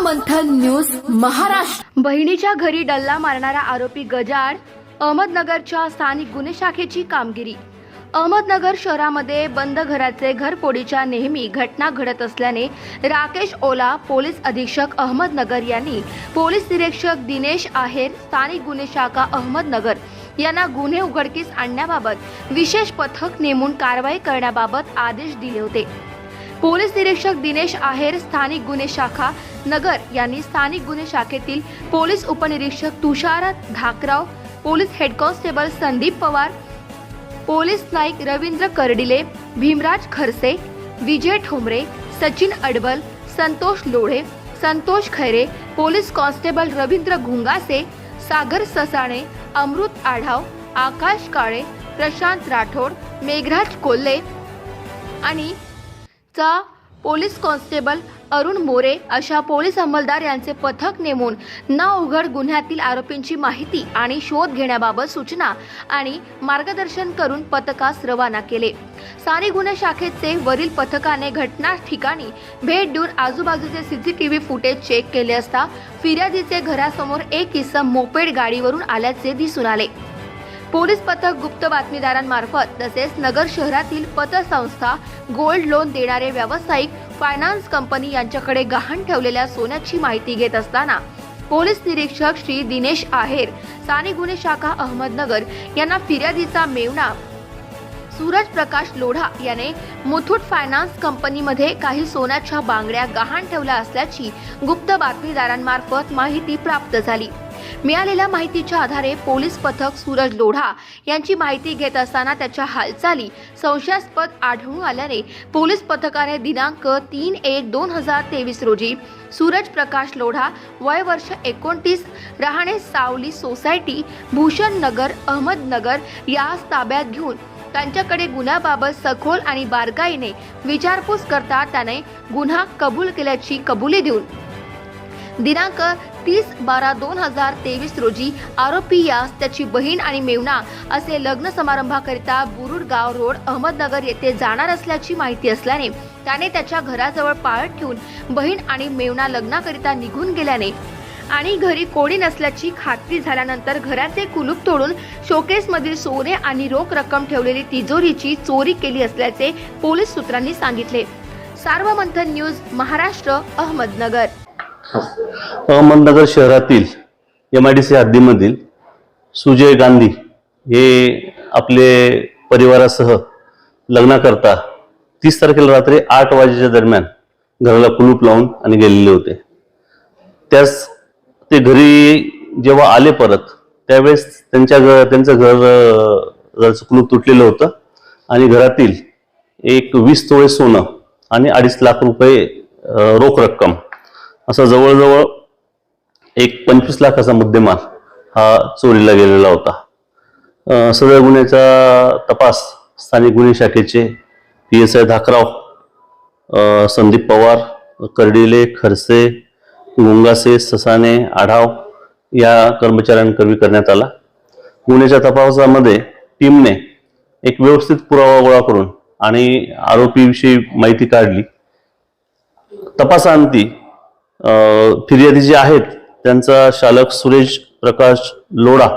मंथन news Maharashtra. बहिणीच्या घरी डल्ला मारणारा आरोपी गजाआड, अहमदनगरच्या स्थानिक गुन्हे शाखेची कामगिरी। अहमदनगर शहरामध्ये बंद घराचे घरफोडीच्या नेहमी घटना घडत असल्याने राकेश ओला, पोलीस अधीक्षक अहमदनगर यांनी पोलीस निरीक्षक दिनेश आहेर, स्थानिक गुन्हे शाखा अहमदनगर यांना गुन्हे उघडकीस आणण्याबाबत विशेष पथक नेमून कारवाई करण्याबाबत आदेश दिले होते। पोलीस निरीक्षक दिनेश आहेर, स्थानिक गुन्हे शाखा नगर यांनी स्थानिक गुन्हे शाखेतील पोलीस उपनिरीक्षक Tushar Dhakrao, police head constable Sandeep Pawar, police नाईक रवींद्र कर्डिले, भीमराज खरसे, विजय ठोंबरे, सचिन अडबल, संतोष लोढे, संतोष खैरे, पोलीस कॉन्स्टेबल रवींद्र घुंगासे, सागर ससाणे, अमृत आढाव, आकाश काळे, प्रशांत राठोड, मेघराज कोल्हे आणि पोलीस कॉन्स्टेबल अरुण मोरे अशा पोलीस अंमलदार यांचे पथक नेमून न उघड गुन्ह्यातील आरोपींची माहिती आणि शोध घेण्याबाबत सूचना आणि मार्गदर्शन करून पथकास रवाना केले। स्थानिक गुन्हे शाखेचे वरील पथकाने घटना ठिकाणी भेट देऊन आजूबाजूचे सीसीटीव्ही फुटेज चेक केले असता फिर्यादीचे घरासमोर एक इसम मोपेड गाडीवरून आल्याचे दिसून आले। पोलीस पथक गुप्त बातमीदारांमार्फत तसेच नगर शहरातील पतसंस्था, गोल्ड लोन देणारे व्यावसायिक, फायनान्स कंपनी यांच्याकडे गहाण ठेवलेल्या सोन्याची माहिती घेत असताना पोलीस निरीक्षक श्री दिनेश आहेर, स्थानिक गुन्हे शाखा अहमदनगर यांना फिर्यादीचा मेव्हणा सूरज प्रकाश लोढा याने मुथूट फायनान्स कंपनीमध्ये काही सोन्याच्या बांगड्या गहाण ठेवल्या असल्याची गुप्त बातमीदारांमार्फत माहिती प्राप्त झाली। मिळालेल्या माहितीच्या आधारे पोलीस पथक सूरज लोढा यांची माहिती घेत असताना त्याच्या हालचाली संशयास्पद आढळून आल्याने पोलीस पथकाने दिनांक 3/1/2023 रोजी सूरज प्रकाश लोढा, वय वर्ष 29, राहणे सावली सोसायटी, भूषण नगर, अहमदनगर यास ताब्यात घेऊन त्यांच्याकडे गुन्ह्याबाबत सखोल आणि बारकाईने विचारपूस करता त्याने गुन्हा कबूल केल्याची कबुली देऊन दिनांक 30/12/2023 रोजी आरोपी यास त्याची बहीण आणि मेव्हणा असे लग्न समारंभाकरिता बुरुडगाव रोड, अहमदनगर येथे जाणार असल्याची माहिती असल्याने त्याने त्याच्या घराजवळ पाळत ठेवून बहीण आणि मेव्हणा लग्नाकरिता निघून गेल्याने आणि घरी कोणी नसल्याची खात्री झाल्यानंतर घराचे कुलूप तोडून शोकेसमधील सोने आणि रोख रक्कम ठेवलेली तिजोरीची चोरी केली असल्याचे पोलीस सूत्रांनी सांगितले। सार्वमंथन न्यूज महाराष्ट्र, अहमदनगर। अहमदनगर शहरातील MIDC हद्दीमधील सुजय गांधी हे आपले परिवारासह लग्नाकरता 30 तारखेला रात्री 8 वाजेच्या दरम्यान घराला कुलूप लावून आणि गेलेले होते। त्यास ते घरी जेव्हा आले परत त्यावेळेस त्यांचं घराचं कुलूप तुटलेलं होतं आणि घरातील एक 20 तोळे सोनं आणि 2.5 लाख रुपये रोख रक्कम असा जवळजवळ एक 25 लाखाचा मुद्देमाल हा चोरीला गेलेला होता। सदर गुन्ह्याचा तपास स्थानिक गुन्हे शाखेचे PSI धाकराव, संदीप पवार, कर्डिले, खरसे, गुंगासे, ससाणे, आढाव या कर्मचाऱ्यांकरवी करण्यात आला। गुन्ह्याच्या तपासामध्ये टीमने एक व्यवस्थित पुरावा गोळा करून आणि आरोपीविषयी माहिती काढली। तपासाअंती फिर्यादी जे आहेत त्यांचा शालक सुरेश प्रकाश लोढा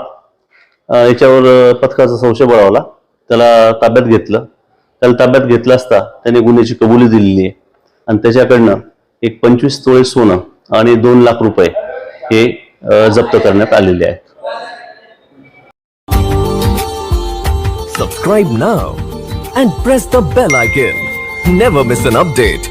याच्यावर पथकाचा संशय बळावला। त्याला ताब्यात घेतलं। त्याला ताब्यात घेतलं असता त्याने गुन्ह्याची कबुली दिलेली आहे आणि त्याच्याकडनं एक 25 तोळे सोनं आणि 2 लाख रुपये हे जप्त करण्यात आलेले आहेत। Subscribe now and press the bell icon. Never miss an update.